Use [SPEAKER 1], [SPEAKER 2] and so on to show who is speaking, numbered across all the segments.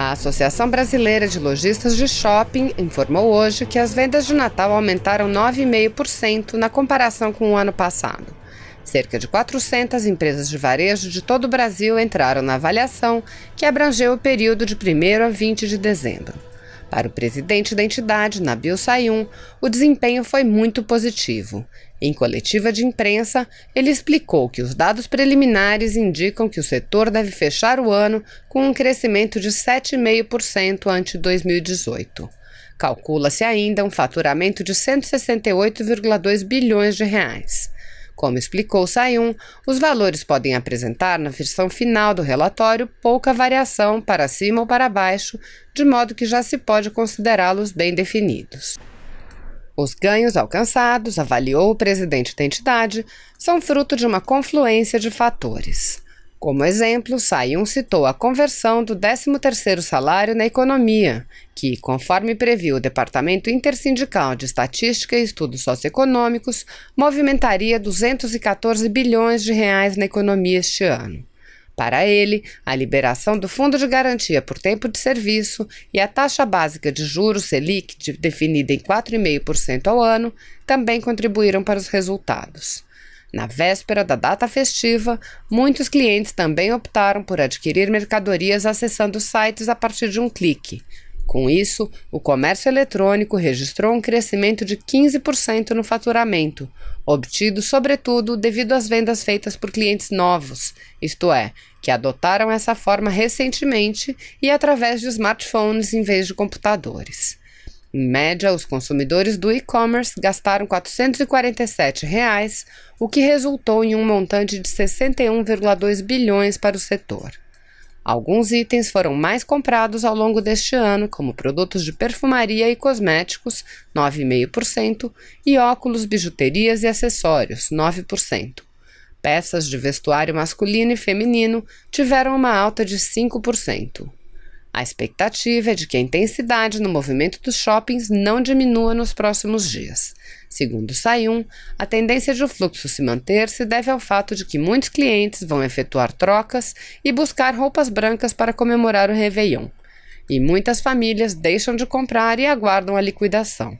[SPEAKER 1] A Associação Brasileira de Lojistas de Shopping informou hoje que as vendas de Natal aumentaram 9,5% na comparação com o ano passado. Cerca de 400 empresas de varejo de todo o Brasil entraram na avaliação, que abrangeu o período de 1º a 20 de dezembro. Para o presidente da entidade, Nabil Sayum, o desempenho foi muito positivo. Em coletiva de imprensa, ele explicou que os dados preliminares indicam que o setor deve fechar o ano com um crescimento de 7,5% ante 2018. Calcula-se ainda um faturamento de 168,2 bilhões de reais. Como explicou Sayum, os valores podem apresentar na versão final do relatório pouca variação para cima ou para baixo, de modo que já se pode considerá-los bem definidos. Os ganhos alcançados, avaliou o presidente da entidade, são fruto de uma confluência de fatores. Como exemplo, Sayum citou a conversão do 13º salário na economia, que, conforme previu o Departamento Intersindical de Estatística e Estudos Socioeconômicos, movimentaria 214 bilhões de reais na economia este ano. Para ele, a liberação do Fundo de Garantia por Tempo de Serviço e a taxa básica de juros Selic, definida em 4,5% ao ano, também contribuíram para os resultados. Na véspera da data festiva, muitos clientes também optaram por adquirir mercadorias acessando sites a partir de um clique. Com isso, o comércio eletrônico registrou um crescimento de 15% no faturamento, obtido sobretudo devido às vendas feitas por clientes novos, isto é, que adotaram essa forma recentemente e através de smartphones em vez de computadores. Em média, os consumidores do e-commerce gastaram R$ 447, o que resultou em um montante de 61,2 bilhões para o setor. Alguns itens foram mais comprados ao longo deste ano, como produtos de perfumaria e cosméticos, 9,5%, e óculos, bijuterias e acessórios, 9%. Peças de vestuário masculino e feminino tiveram uma alta de 5%. A expectativa é de que a intensidade no movimento dos shoppings não diminua nos próximos dias. Segundo Sayum, a tendência de o fluxo se manter se deve ao fato de que muitos clientes vão efetuar trocas e buscar roupas brancas para comemorar o Réveillon. E muitas famílias deixam de comprar e aguardam a liquidação.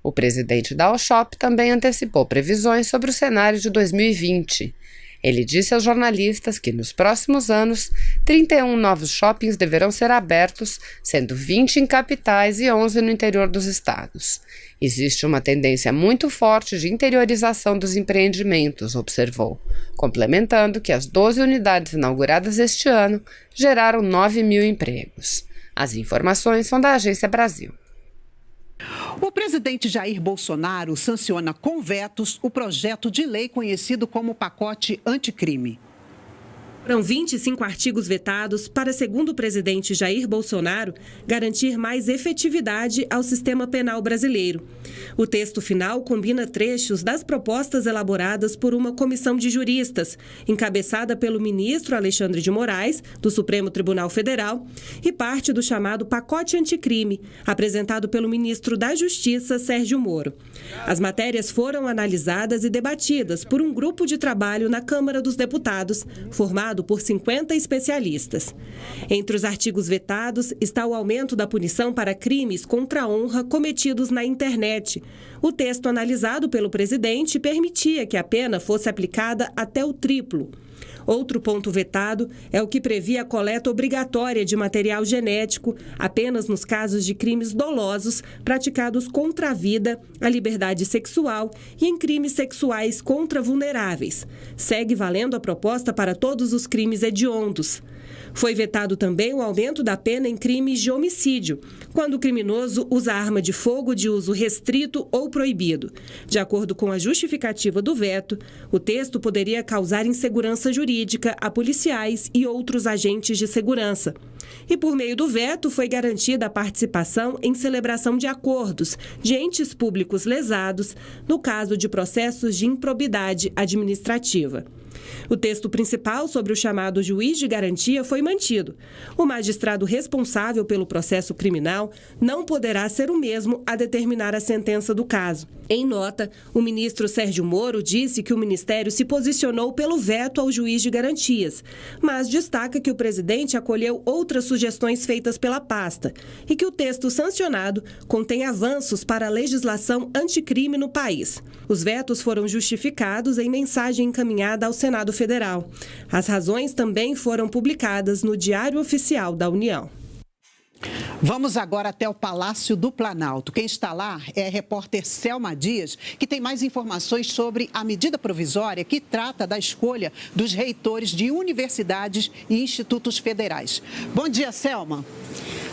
[SPEAKER 1] O presidente da Allshop também antecipou previsões sobre o cenário de 2020. Ele disse aos jornalistas que, nos próximos anos, 31 novos shoppings deverão ser abertos, sendo 20 em capitais e 11 no interior dos estados. Existe uma tendência muito forte de interiorização dos empreendimentos, observou, complementando que as 12 unidades inauguradas este ano geraram 9.000 empregos. As informações são da Agência Brasil.
[SPEAKER 2] O presidente Jair Bolsonaro sanciona com vetos o projeto de lei conhecido como pacote anticrime.
[SPEAKER 3] Foram 25 artigos vetados para, segundo o presidente Jair Bolsonaro, garantir mais efetividade ao sistema penal brasileiro. O texto final combina trechos das propostas elaboradas por uma comissão de juristas, encabeçada pelo ministro Alexandre de Moraes, do Supremo Tribunal Federal, e parte do chamado pacote anticrime, apresentado pelo ministro da Justiça, Sérgio Moro. As matérias foram analisadas e debatidas por um grupo de trabalho na Câmara dos Deputados, formado por 50 especialistas. Entre os artigos vetados está o aumento da punição para crimes contra a honra cometidos na internet. O texto analisado pelo presidente permitia que a pena fosse aplicada até o triplo. Outro ponto vetado é o que previa a coleta obrigatória de material genético apenas nos casos de crimes dolosos praticados contra a vida, a liberdade sexual e em crimes sexuais contra vulneráveis. Segue valendo a proposta para todos os crimes hediondos. Foi vetado também o aumento da pena em crimes de homicídio, quando o criminoso usa arma de fogo de uso restrito ou proibido. De acordo com a justificativa do veto, o texto poderia causar insegurança jurídica a policiais e outros agentes de segurança. E por meio do veto foi garantida a participação em celebração de acordos de entes públicos lesados no caso de processos de improbidade administrativa. O texto principal sobre o chamado juiz de garantia foi mantido. O magistrado responsável pelo processo criminal não poderá ser o mesmo a determinar a sentença do caso. Em nota, o ministro Sérgio Moro disse que o Ministério se posicionou pelo veto ao juiz de garantias, mas destaca que o presidente acolheu outras sugestões feitas pela pasta e que o texto sancionado contém avanços para a legislação anticrime no país. Os vetos foram justificados em mensagem encaminhada ao Senado Federal. As razões também foram publicadas no Diário Oficial da União.
[SPEAKER 2] Vamos agora até o Palácio do Planalto. Quem está lá é a repórter Selma Dias, que tem mais informações sobre a medida provisória que trata da escolha dos reitores de universidades e institutos federais. Bom dia, Selma.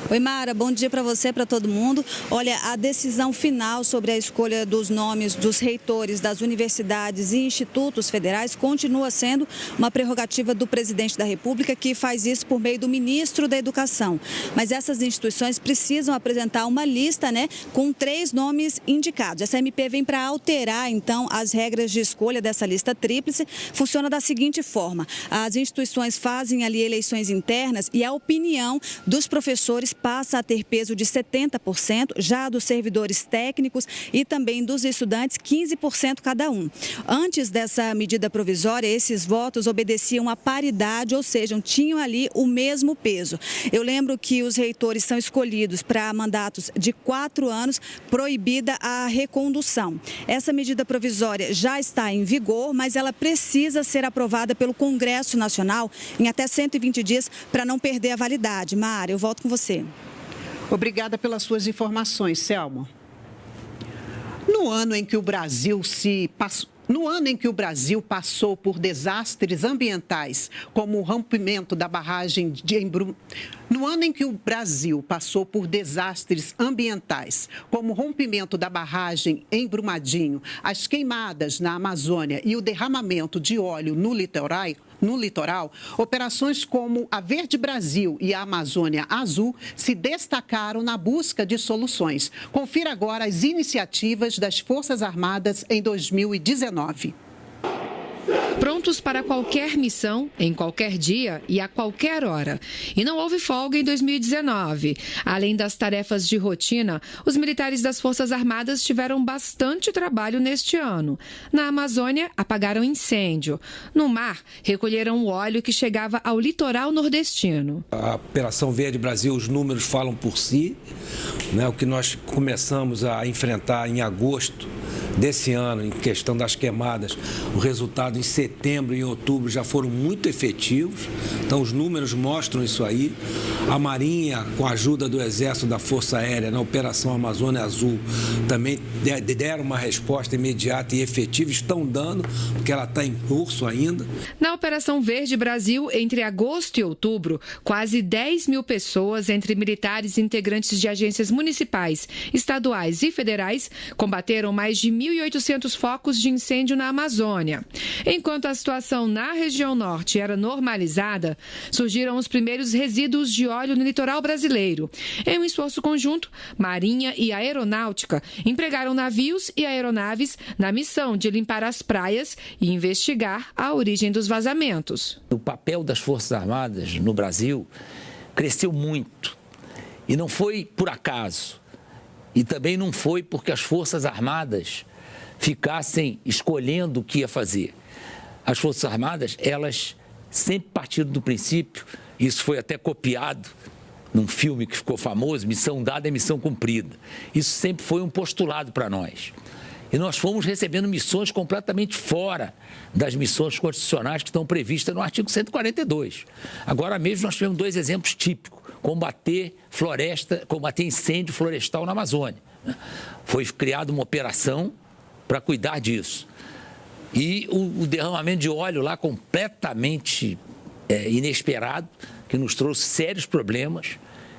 [SPEAKER 4] Oi, Mara, bom dia para você, para todo mundo. Olha, a decisão final sobre a escolha dos nomes dos reitores das universidades e institutos federais continua sendo uma prerrogativa do presidente da República, que faz isso por meio do ministro da Educação. Mas essas instituições precisam apresentar uma lista, com 3 nomes indicados. Essa MP vem para alterar, então, as regras de escolha dessa lista tríplice. Funciona da seguinte forma: as instituições fazem ali eleições internas e a opinião dos professores passa a ter peso de 70%, já dos servidores técnicos e também dos estudantes, 15% cada um. Antes dessa medida provisória, esses votos obedeciam à paridade, ou seja, tinham ali o mesmo peso. Eu lembro que os reitores são escolhidos para mandatos de 4 anos, proibida a recondução. Essa medida provisória já está em vigor, mas ela precisa ser aprovada pelo Congresso Nacional em até 120 dias para não perder a validade. Mara, eu volto com você.
[SPEAKER 2] Obrigada pelas suas informações, Selma. No ano em que o Brasil passou por desastres ambientais, como o rompimento da barragem em Brumadinho, as queimadas na Amazônia e o derramamento de óleo no litoral, operações como a Verde Brasil e a Amazônia Azul se destacaram na busca de soluções. Confira agora as iniciativas das Forças Armadas em 2019.
[SPEAKER 5] Prontos para qualquer missão, em qualquer dia e a qualquer hora. E não houve folga em 2019. Além das tarefas de rotina, os militares das Forças Armadas tiveram bastante trabalho neste ano. Na Amazônia, apagaram incêndio. No mar, recolheram o óleo que chegava ao litoral nordestino.
[SPEAKER 6] A Operação Verde Brasil, os números falam por si. O que nós começamos a enfrentar em agosto desse ano, em questão das queimadas, o resultado em setembro e em outubro já foram muito efetivos. Então, os números mostram isso aí. A Marinha, com a ajuda do Exército, da Força Aérea, na Operação Amazônia Azul, também deram uma resposta imediata e efetiva. Estão dando, porque ela está em curso ainda.
[SPEAKER 5] Na Operação Verde Brasil, entre agosto e outubro, quase 10 mil pessoas, entre militares e integrantes de agências municipais, estaduais e federais, combateram mais de 1.800 focos de incêndio na Amazônia. Enquanto a situação na região norte era normalizada, surgiram os primeiros resíduos de óleo no litoral brasileiro. Em um esforço conjunto, Marinha e Aeronáutica empregaram navios e aeronaves na missão de limpar as praias e investigar a origem dos vazamentos.
[SPEAKER 7] O papel das Forças Armadas no Brasil cresceu muito. E não foi por acaso. E também não foi porque as Forças Armadas ficassem escolhendo o que ia fazer. As Forças Armadas, elas sempre partiram do princípio, isso foi até copiado num filme que ficou famoso, Missão Dada é Missão Cumprida. Isso sempre foi um postulado para nós. E nós fomos recebendo missões completamente fora das missões constitucionais que estão previstas no artigo 142. Agora mesmo nós tivemos 2 exemplos típicos: combater incêndio florestal na Amazônia. Foi criada uma operação para cuidar disso. E o derramamento de óleo lá completamente inesperado, que nos trouxe sérios problemas,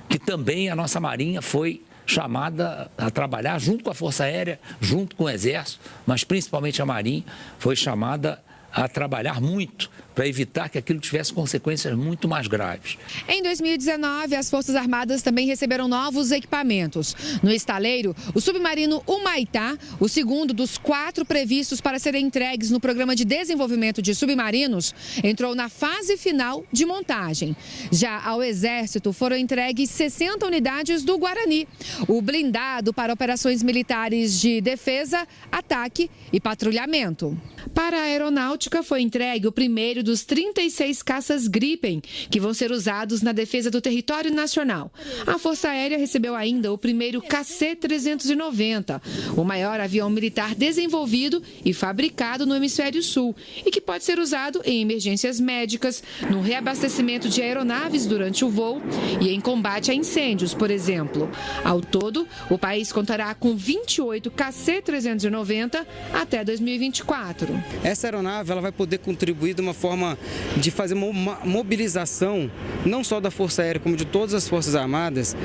[SPEAKER 7] que também a nossa Marinha foi chamada a trabalhar junto com a Força Aérea, junto com o Exército, mas principalmente a Marinha foi chamada a trabalhar muito para evitar que aquilo tivesse consequências muito mais graves.
[SPEAKER 5] Em 2019, as Forças Armadas também receberam novos equipamentos. No estaleiro, o submarino Humaitá, o segundo dos 4 previstos para serem entregues no Programa de Desenvolvimento de Submarinos, entrou na fase final de montagem. Já ao Exército foram entregues 60 unidades do Guarani, o blindado para operações militares de defesa, ataque e patrulhamento. Para a Aeronáutica foi entregue o primeiro dos 36 caças Gripen, que vão ser usados na defesa do território nacional. A Força Aérea recebeu ainda o primeiro KC-390, o maior avião militar desenvolvido e fabricado no Hemisfério Sul e que pode ser usado em emergências médicas, no reabastecimento de aeronaves durante o voo e em combate a incêndios, por exemplo. Ao todo, o país contará com 28 KC-390 até 2024.
[SPEAKER 8] Essa aeronave ela vai poder contribuir de uma forma de fazer uma mobilização, não só da Força Aérea, como de todas as Forças Armadas,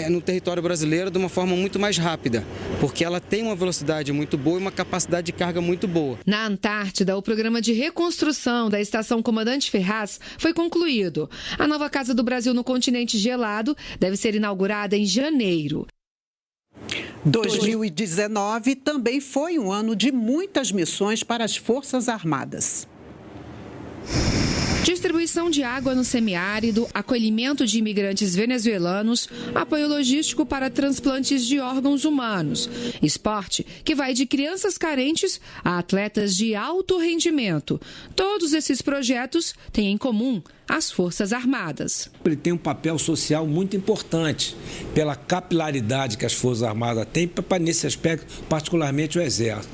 [SPEAKER 8] no território brasileiro de uma forma muito mais rápida, porque ela tem uma velocidade muito boa e uma capacidade de carga muito boa.
[SPEAKER 5] Na Antártida, o programa de reconstrução da Estação Comandante Ferraz foi concluído. A nova Casa do Brasil no continente gelado deve ser inaugurada em janeiro.
[SPEAKER 2] 2019 também foi um ano de muitas missões para as Forças Armadas.
[SPEAKER 5] Distribuição de água no semiárido, acolhimento de imigrantes venezuelanos, apoio logístico para transplantes de órgãos humanos. Esporte que vai de crianças carentes a atletas de alto rendimento. Todos esses projetos têm em comum as Forças Armadas.
[SPEAKER 6] Ele tem um papel social muito importante, pela capilaridade que as Forças Armadas têm, nesse aspecto, particularmente o Exército.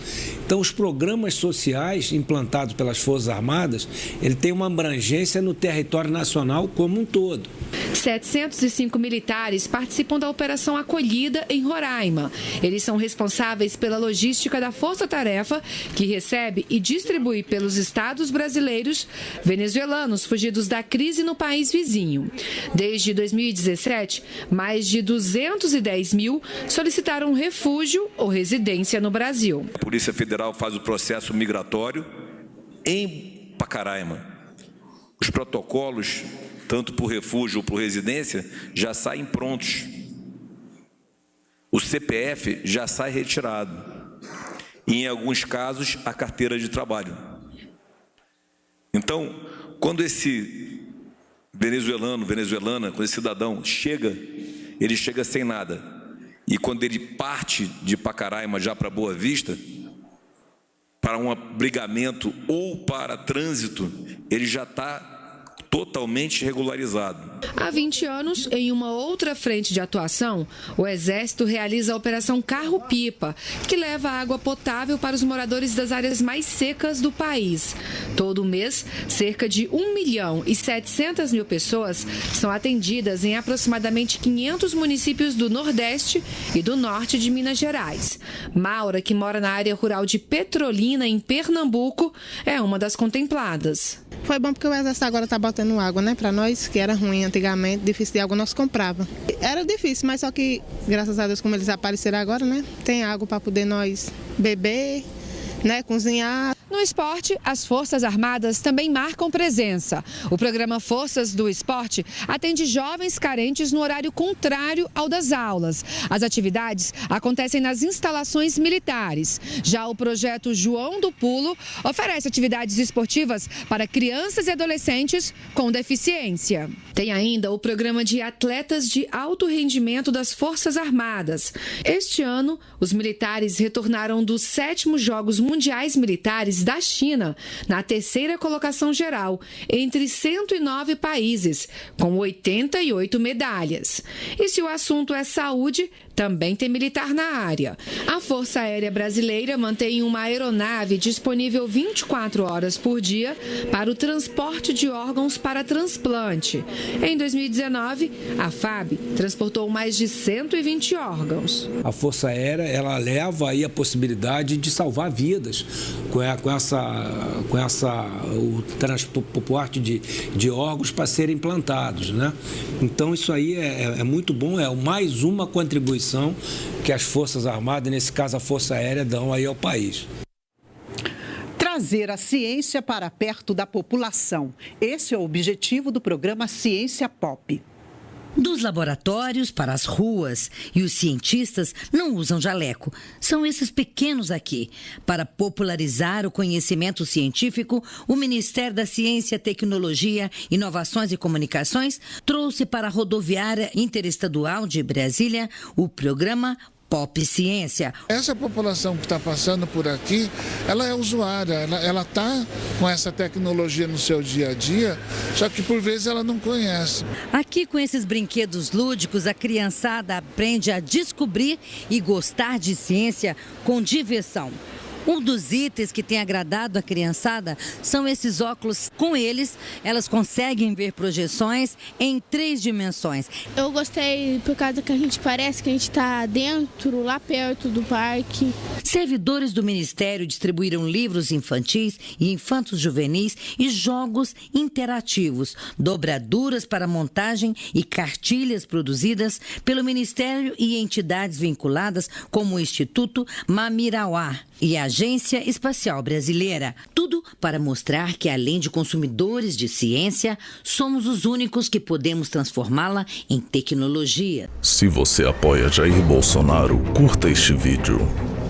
[SPEAKER 6] Então, os programas sociais implantados pelas Forças Armadas, ele tem uma abrangência no território nacional como um todo.
[SPEAKER 5] 705 militares participam da Operação Acolhida em Roraima. Eles são responsáveis pela logística da Força-Tarefa, que recebe e distribui pelos estados brasileiros venezuelanos fugidos da crise no país vizinho. Desde 2017, mais de 210 mil solicitaram refúgio ou residência no Brasil.
[SPEAKER 9] A Polícia Federal faz o processo migratório em Pacaraima. Os protocolos, tanto por refúgio ou por residência, já saem prontos. O CPF já sai retirado. E, em alguns casos, a carteira de trabalho. Então, quando esse venezuelana, quando esse cidadão chega, ele chega sem nada. E quando ele parte de Pacaraima já para Boa Vista, para um abrigamento ou para trânsito, ele já está totalmente regularizado.
[SPEAKER 5] Há 20 anos, em uma outra frente de atuação, o Exército realiza a Operação Carro-Pipa, que leva água potável para os moradores das áreas mais secas do país. Todo mês, cerca de 1.700.000 pessoas são atendidas em aproximadamente 500 municípios do Nordeste e do Norte de Minas Gerais. Maura, que mora na área rural de Petrolina, em Pernambuco, é uma das contempladas.
[SPEAKER 10] Foi bom porque o Exército agora está botando água, né, para nós, que era ruim antigamente, difícil de água, nós comprava. Era difícil, mas só que, graças a Deus, como eles apareceram agora, né, tem água para poder nós beber, né, cozinhar.
[SPEAKER 5] No esporte, as Forças Armadas também marcam presença. O programa Forças do Esporte atende jovens carentes no horário contrário ao das aulas. As atividades acontecem nas instalações militares. Já o projeto João do Pulo oferece atividades esportivas para crianças e adolescentes com deficiência. Tem ainda o programa de atletas de alto rendimento das Forças Armadas. Este ano, os militares retornaram dos 7º Jogos Mundiais Militares da China, na 3ª colocação geral, entre 109 países, com 88 medalhas. E se o assunto é saúde, também tem militar na área. A Força Aérea Brasileira mantém uma aeronave disponível 24 horas por dia para o transporte de órgãos para transplante. Em 2019, a FAB transportou mais de 120 órgãos.
[SPEAKER 6] A Força Aérea, ela leva aí a possibilidade de salvar vidas o transporte de órgãos para serem implantados, né? Então isso aí é muito bom, é mais uma contribuição que as Forças Armadas, nesse caso a Força Aérea, dão aí ao país.
[SPEAKER 2] trazer a ciência para perto da população. Esse é o objetivo do programa Ciência Pop.
[SPEAKER 11] Dos laboratórios para as ruas, e os cientistas não usam jaleco. São esses pequenos aqui. Para popularizar o conhecimento científico, o Ministério da Ciência, Tecnologia, Inovações e Comunicações trouxe para a rodoviária interestadual de Brasília o programa Pop Ciência.
[SPEAKER 12] Essa população que está passando por aqui, ela é usuária, ela está com essa tecnologia no seu dia a dia, só que por vezes ela não conhece.
[SPEAKER 11] Aqui com esses brinquedos lúdicos, a criançada aprende a descobrir e gostar de ciência com diversão. Um dos itens que tem agradado a criançada são esses óculos. Com eles, elas conseguem ver projeções em 3 dimensões.
[SPEAKER 13] Eu gostei por causa que a gente parece que a gente está dentro, lá perto do parque.
[SPEAKER 11] Servidores do Ministério distribuíram livros infantis e infantos juvenis e jogos interativos, dobraduras para montagem e cartilhas produzidas pelo Ministério e entidades vinculadas como o Instituto Mamirauá e a Agência Espacial Brasileira. Tudo para mostrar que, além de consumidores de ciência, somos os únicos que podemos transformá-la em tecnologia.
[SPEAKER 14] Se você apoia Jair Bolsonaro, curta este vídeo.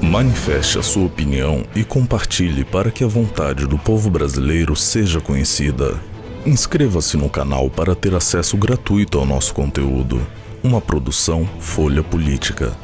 [SPEAKER 14] Manifeste a sua opinião e compartilhe para que a vontade do povo brasileiro seja conhecida. Inscreva-se no canal para ter acesso gratuito ao nosso conteúdo. Uma produção Folha Política.